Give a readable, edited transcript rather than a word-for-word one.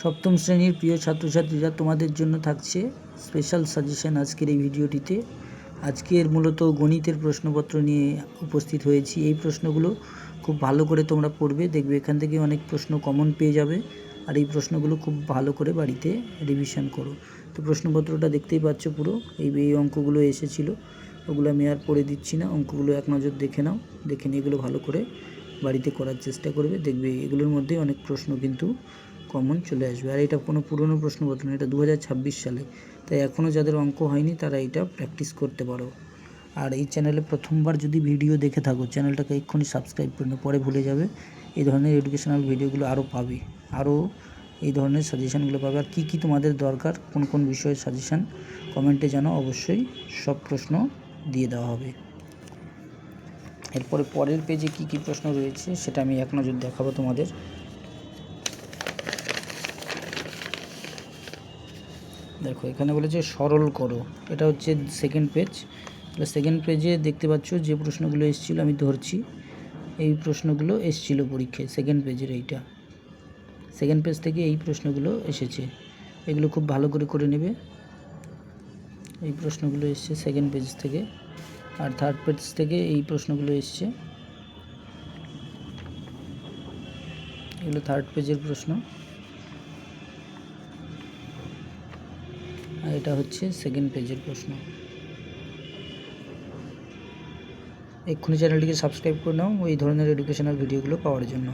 সপ্তম শ্রেণীর প্রিয় ছাত্রছাত্রীরা, তোমাদের জন্য থাকছে স্পেশাল সাজেশন আজকের এই ভিডিওটিতে। আজকের মূলত গণিতের প্রশ্নপত্র নিয়ে উপস্থিত হয়েছি। এই প্রশ্নগুলো খুব ভালো করে তোমরা পড়বে, দেখবে এখান থেকে অনেক প্রশ্ন কমন পেয়ে যাবে। আর এই প্রশ্নগুলো খুব ভালো করে বাড়িতে রিভিশন করো। তো প্রশ্নপত্রটা দেখতেই পাচ্ছ পুরো, এই অঙ্কগুলো এসেছিলো, ওগুলো আমি আর পড়ে দিচ্ছি না। অঙ্কগুলো এক নজর দেখে নাও, দেখে নিয়ে এগুলো ভালো করে বাড়িতে করার চেষ্টা করবে। দেখবে এগুলোর মধ্যে অনেক প্রশ্ন কিন্তু কমন চলে আসবে। আর এটা কোনো পুরনো প্রশ্নপত্র না, এটা 2026 সালে। তাই এখনও যাদের অঙ্ক হয়নি তারা এটা প্র্যাকটিস করতে পারো। আর এই চ্যানেলে প্রথমবার যদি ভিডিও দেখে থাকো, চ্যানেলটাকে এক্ষুনি সাবস্ক্রাইব করে নাও, পরে ভুলে যাবে। এই ধরনের এডুকেশনাল ভিডিওগুলো আরও পাবে, আরও এই ধরনের সাজেশানগুলো পাবে। আর কী কী তোমাদের দরকার, কোন কোন বিষয়ের সাজেশান কমেন্টে জানাও, অবশ্যই সব প্রশ্ন দিয়ে দেওয়া হবে। এরপরে পরের পেজে কী কী প্রশ্ন রয়েছে সেটা আমি এক নজর দেখাবো তোমাদের। দেখো এখানে বলেছে সরল করো, এটা হচ্ছে সেকেন্ড পেজ। তাহলে সেকেন্ড পেজে দেখতে পাচ্ছ যে প্রশ্নগুলো এসেছিলো, আমি ধরছি এই প্রশ্নগুলো এসেছিলো পরীক্ষায়। সেকেন্ড পেজের এইটা, সেকেন্ড পেজ থেকে এই প্রশ্নগুলো এসেছে, এগুলো খুব ভালো করে করে নেবে। এই প্রশ্নগুলো এসছে সেকেন্ড পেজ থেকে। আর থার্ড পেজ থেকে এই প্রশ্নগুলো এসছে, এগুলো থার্ড পেজের প্রশ্ন। আর এটা হচ্ছে সেকেন্ড পেজের প্রশ্ন। এক্ষুনি চ্যানেলটিকে সাবস্ক্রাইব করে নাও এই ধরনের এডুকেশনাল ভিডিওগুলো পাওয়ার জন্য।